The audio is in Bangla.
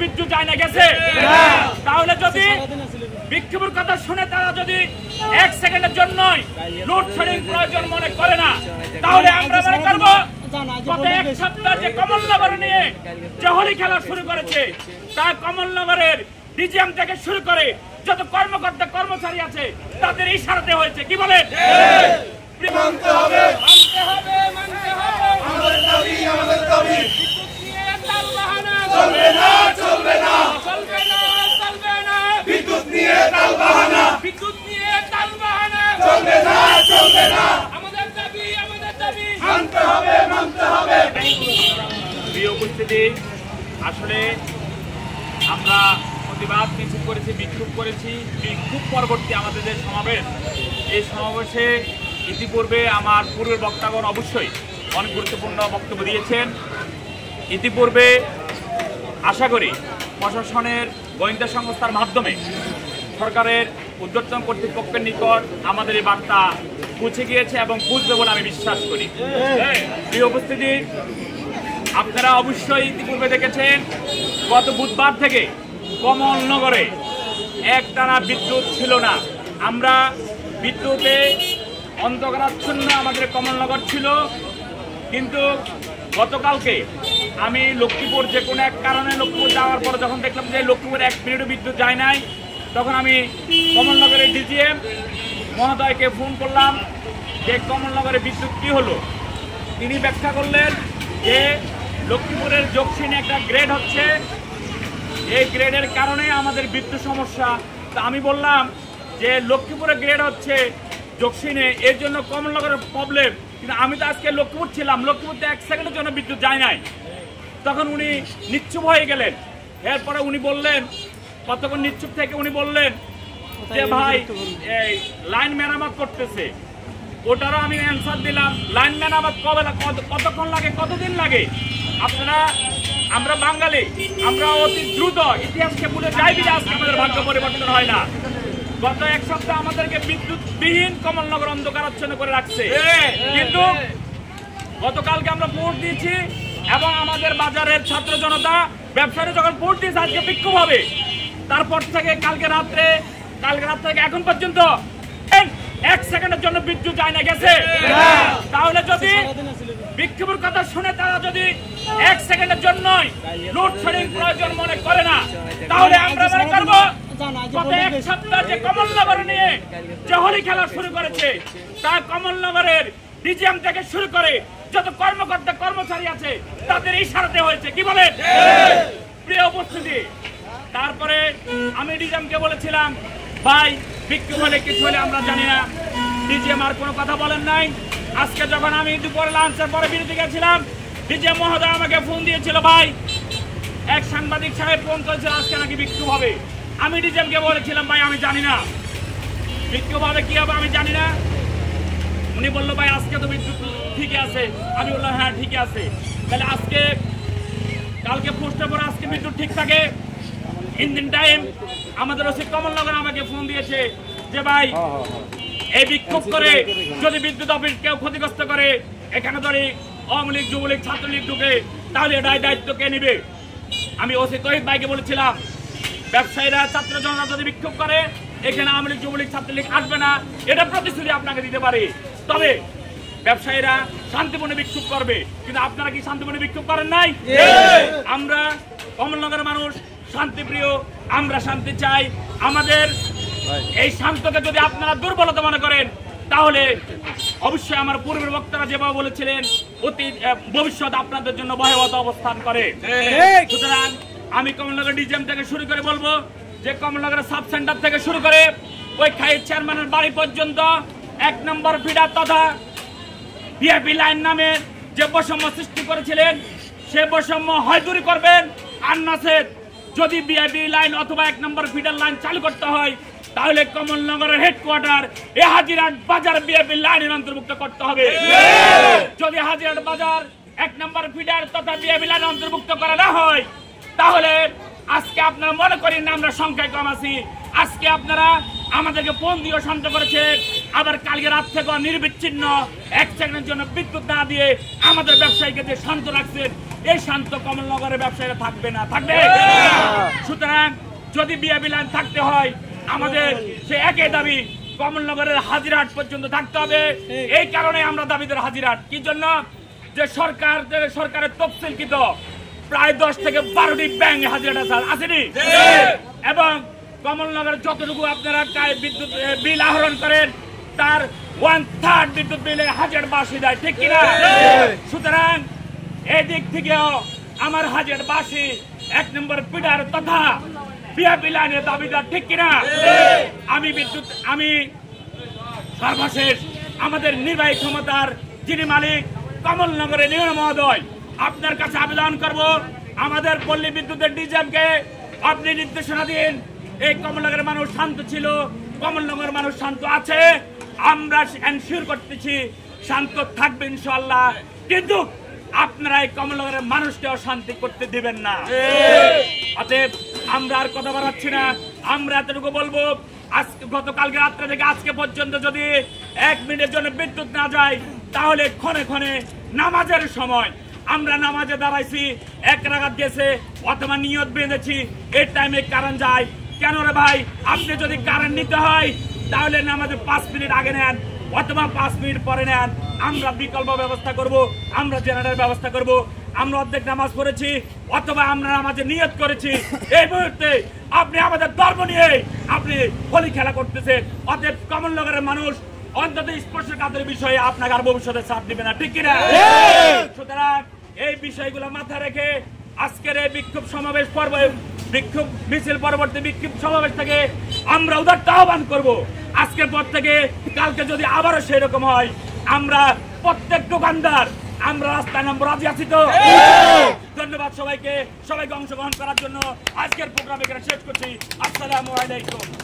বিদ্যুৎ যায় না গেছে। তাহলে যদি বিক্ষোভের কথা শুনে তারা যদি 1 সেকেন্ডের জন্য লোডশেডিং প্রয়োজন মনে করে না, তাহলে আমরা মনে করব গত 1 সপ্তাহ যে কমলনগর নিয়ে যে হোলি খেলা শুরু করেছে, তা কমলনগরের ডিজিএম থেকে শুরু করে যত কর্মকর্তা কর্মচারী আছে তাদের ইশারাতে হয়েছে। কি বলেন? মানতে হবে, মানতে হবে, মানতে হবে। আমাদের দাবি, আমাদের দাবি। বিদ্যুৎ নিয়ে তালবাহানা চলবে না, চলবে না, চলবে না, চলবে না। বিদ্যুৎ নিয়ে তালবাহানা, বিদ্যুৎ নিয়ে তালবাহানা চলবে না, চলবে না। আমাদের দাবি, আমাদের দাবি মানতে হবে, মানতে হবে। প্রিয় উপস্থিতি, আসলে আমরা প্রতিবাদ মিছিল করেছি, বিক্ষোভ করেছি। বিক্ষোভ পরবর্তী আমাদের যে সমাবেশ, এই সমাবেশে ইতিপূর্বে আমার পূর্বের বক্তাগণ অবশ্যই অনেক গুরুত্বপূর্ণ বক্তব্য দিয়েছেন। ইতিপূর্বে আশা করি প্রশাসনের গোয়েন্দা সংস্থার মাধ্যমে সরকারের ঊর্ধ্বতন কর্তৃপক্ষের নিকট আমাদের এই বার্তা পৌঁছে গিয়েছে এবং পৌঁছবে বলে আমি বিশ্বাস করি। প্রিয় উপস্থিতি, আপনারা অবশ্যই ইতিপূর্বে দেখেছেন গত বুধবার থেকে কমলনগরে একটানা বিদ্যুৎ ছিল না। আমরা বিদ্যুতে অন্ধকারাচ্ছন্ন আমাদের কমলনগর ছিল, কিন্তু গতকালকে আমি লক্ষ্মীপুর যে কোনো এক কারণে লক্ষ্মীপুর যাওয়ার পর যখন দেখলাম যে লক্ষ্মীপুরে 1 মিনিটও বিদ্যুৎ যায় নাই, তখন আমি কমলনগরের ডিজিএম মহোদয়কে ফোন করলাম যে কমলনগরে বিদ্যুৎ কী হলো। তিনি ব্যাখ্যা করলেন যে লক্ষ্মীপুরের জকসিনে একটা গ্রেড হচ্ছে, এই গ্রেডের কারণে আমাদের বিদ্যুৎ সমস্যা। তা আমি বললাম যে লক্ষ্মীপুরে গ্রেড হচ্ছে জকসিনে, এর জন্য কমলনগরের প্রবলেম, কিন্তু আমি তো আজকে লক্ষ্মীপুর ছিলাম, লক্ষ্মীপুরতে 1 সেকেন্ডের জন্য বিদ্যুৎ যায় নাই। তখন উনি নিশ্চুপ হয়ে গেলেন। এরপরে উনি বললেন, কতক্ষণ নিশ্চুপ থেকে উনি বললেন যে ভাই এই লাইন মেরামত করতেছে। ওটারও আমি অ্যান্সার দিলাম, লাইন মেরামত কতক্ষণ লাগে, কতদিন লাগে? আপনারা, আমরা বাঙালি, আমরা অতি দ্রুত ইতিহাসকে ভুলে যাই যে আজকে আমাদের ভাগ্য পরিবর্তন হয় না। গত 1 সপ্তাহ আমাদেরকে বিদ্যুৎবিহীন কমলনগর অন্ধকারাচ্ছন্ন করে রাখছে, কিন্তু গতকালকে আমরা ভোট দিয়েছি এবং আমাদের বাজারের ছাত্র জনতা ব্যবসায়ীরা যখন ভোট দিয়েছে আজকে বিক্ষোভ হবে, তারপর থেকে কালকে রাত থেকে এখন পর্যন্ত 1 সেকেন্ডের জন্য বিদ্যুৎ যায় না গেছে। তাহলে যদি বিক্ষোভের কথা শুনে তারা যদি 1 সেকেন্ডের জন্য লোডশেডিং প্রয়োজন মনে করে না, তাহলে আমরা মনে করব গত 1 সপ্তাহ যে কমলনগর নিয়ে যে হোলি খেলা শুরু করেছে, তা কমলনগরের ডিজিএম থেকে শুরু করে যত কর্মকর্তা কর্মচারী আছে তাদের ইশারাতে হয়েছে। কি বলেন? প্রিয় উপস্থিতি, তারপরে আমি ডিজিএমকে বলেছিলাম, ভাই বিক্ষোভ হলে কিছু হলে আমরা জানি না। ডিজিএম আর কোনো কথা বলেন নাই। আজকে যখন আমি দুপুরে লাঞ্চের পরে বিরতি গেছিলাম, ডিজিএম মহোদয় আমাকে ফোন দিয়েছিল, ভাই এক সাংবাদিক সাহেব ফোন করেছিল আজকে নাকি বিক্ষোভ হবে। আমি ডিজিএমকে বলেছিলাম, ভাই আমি জানি না বিক্ষোভ হবে কি হবে, আমি জানি না। উনি বললো, ভাই আজকে তো বিদ্যুৎ ঠিকই আছে। আমি বললাম, হ্যাঁ ঠিকই আছে। তাহলে আজকে কালকে পোস্টের পরে আজকে বিদ্যুৎ ঠিক থাকে। ইন টাইম আমাদের ওসি কমলনগর আমাকে ফোন দিয়েছে যে ভাই এই বিক্ষোভ করে যদি বিদ্যুৎ অফিস কেউ ক্ষতিগ্রস্ত করে, এখানে ধরে আওয়ামী লীগ, যুবলীগ, ছাত্রলীগ ঢুকে, তাহলে এটাই দায়িত্ব কে নেবে? আমি ওসি তহিদ ভাইকে বলেছিলাম, ব্যবসায়ীরা ছাত্র জনতা যদি বিক্ষোভ করে, এখানে আওয়ামী লীগ, যুবলীগ, ছাত্রলীগ আসবে না, এটা প্রতিশ্রুতি আপনাকে দিতে পারি। তবে ব্যবসায়ীরা শান্তিপূর্ণ বিক্ষোভ করবে, কিন্তু আপনারা কি শান্তিপূর্ণ বিক্ষোভ করেন নাই? আমরা কমলনগরের মানুষ শান্তিপ্রিয়, আমরা শান্তি চাই। আমাদের এই শান্তকে যদি আপনারা দুর্বলতা মনে করেন, তাহলে অবশ্যই আমার পূর্বের বক্তারা যেভাবে বলেছিলেন, অতীত ভবিষ্যৎ আপনাদের জন্য ভয়াবহ অবস্থান করে। সুতরাং আমি কমলনগর ডিজিএম থেকে শুরু করে বলবো যে কমলনগরের সাব সেন্টার থেকে শুরু করে ওই খাইয়ের চেয়ারম্যানের বাড়ি পর্যন্ত 1 নম্বর ফিডার তথা ভিআইপি লাইন নামে যে বৈষম্য সৃষ্টি করেছিলেন, সে বৈষম্য হয় দূর করবেন। আর নাসের যদি ভিআইপি লাইন অথবা 1 নম্বর ফিডার লাইন চালু করতে হয়, তাহলে কমলনগরের হেডকোয়ার্টার এ হাজিরাট বাজার ভিআইপি লাইনের অন্তর্ভুক্ত করতে হবে। যদি হাজিরাট বাজার 1 নম্বর ফিডার তথা ভিআইপি লাইন অন্তর্ভুক্ত করা না হয়, তাহলে আজকে আপনারা মনে করেন না আমরা সংখ্যায় কম আছি। আজকে আপনারা আমাদেরকে ফোন দিয়ে শান্ত করেছেন, আবার কালকে রাত থেকে নির্বিচ্ছিন্ন 1 সেকেন্ডের জন্য বিদ্যুৎ না দিয়ে আমাদের ব্যবসায়ীকে যে শান্ত রাখছেন, এই শান্ত কমলনগরের ব্যবসায়ীরা থাকবে না, থাকবে। সুতরাং যদি বিএপি লাইন থাকতে হয় আমাদের সে একই দাবি, কমলনগরের হাজিরহাট পর্যন্ত থাকতে হবে। এই কারণে আমরা দাবিদার হাজিরহাট। কি জন্য? যে সরকারের তফসিলকৃত প্রায় 10 থেকে 12টি ব্যাংক হাজিরহাট আসেনি, এবং কমলনগরের যতটুকু আপনারা বিদ্যুৎ বিল আহরণ করেন তার 1/3 বিদ্যুৎ বিলে হাজিরহাটবাসী দেয়, ঠিক কিনা? সুতরাং এই দিক থেকেও আমার হাজিরহাটবাসী 1 নম্বর পিডার তথা বিএপি লাইনের দাবিদার, ঠিক কিনা? আমি সর্বশেষ আমাদের নির্বাহী ক্ষমতার যিনি মালিক কমলনগরের নিয়ম মহোদয়, আপনার কাছে আবেদন করব, আমাদের পল্লী বিদ্যুতের ডিজিএমকে আপনি নির্দেশনা দিন। এই কমলনগরের মানুষ শান্ত ছিল, কমলনগরের মানুষ শান্ত আছে, আমরা এনশিওর করতেছি শান্ত থাকবে ইনশাআল্লাহ, কিন্তু আপনারা এই কমলনগরের মানুষকে অশান্তি করতে দিবেন না। অতএব আমরা আর কথা বাড়াচ্ছি না, আমরা এতটুকু বলবো, আজকে গতকালকে রাত্রে থেকে আজকে পর্যন্ত যদি 1 মিনিটের জন্য বিদ্যুৎ না যায় তাহলে ক্ষণে ক্ষণে নামাজের সময় আমরা নামাজে দাঁড়াইছি, 1 রাকাত গেছে অথবা নিয়ত বেঁধেছি, এই টাইমে কারেন্ট যায় কেন রে ভাই? আপনি যদি কারেন্ট নিতে হয় তাহলে নামাজে 5 মিনিট আগে নেন অথবা 5 মিনিট পরে নেন, আমরা বিকল্প ব্যবস্থা করব, আমরা জেনারেটর ব্যবস্থা করব। আমরা অর্ধেক নামাজ পড়েছি অথবা আমরা নামাজে নিয়ত করেছি, এই মুহূর্তে আপনি আমাদের ধর্ম নিয়ে আপনি হোলি খেলা করতেছেন। অতএব কমলনগরের মানুষ অন্তত স্পর্শকাতর বিষয়ে আপনাকে আর ভবিষ্যতে ছাড় দিবে না, ঠিক কিনা? সুতরাং এই বিষয়গুলো মাথায় রেখে আজকের এই বিক্ষোভ সমাবেশ বিক্ষোভ মিছিল পরবর্তী বিক্ষোভ সমাবেশ থেকে আমরা উদাত্ত আহ্বান করব, আজকের পর থেকে কালকে যদি আবারও সেই রকম হয় আমরা প্রত্যেক দোকানদার আমরা রাস্তায় নামবো, রাজি আছি তো? ধন্যবাদ সবাইকে অংশগ্রহণ করার জন্য। আজকের প্রোগ্রাম এখানে শেষ করছি। আসসালামু আলাইকুম।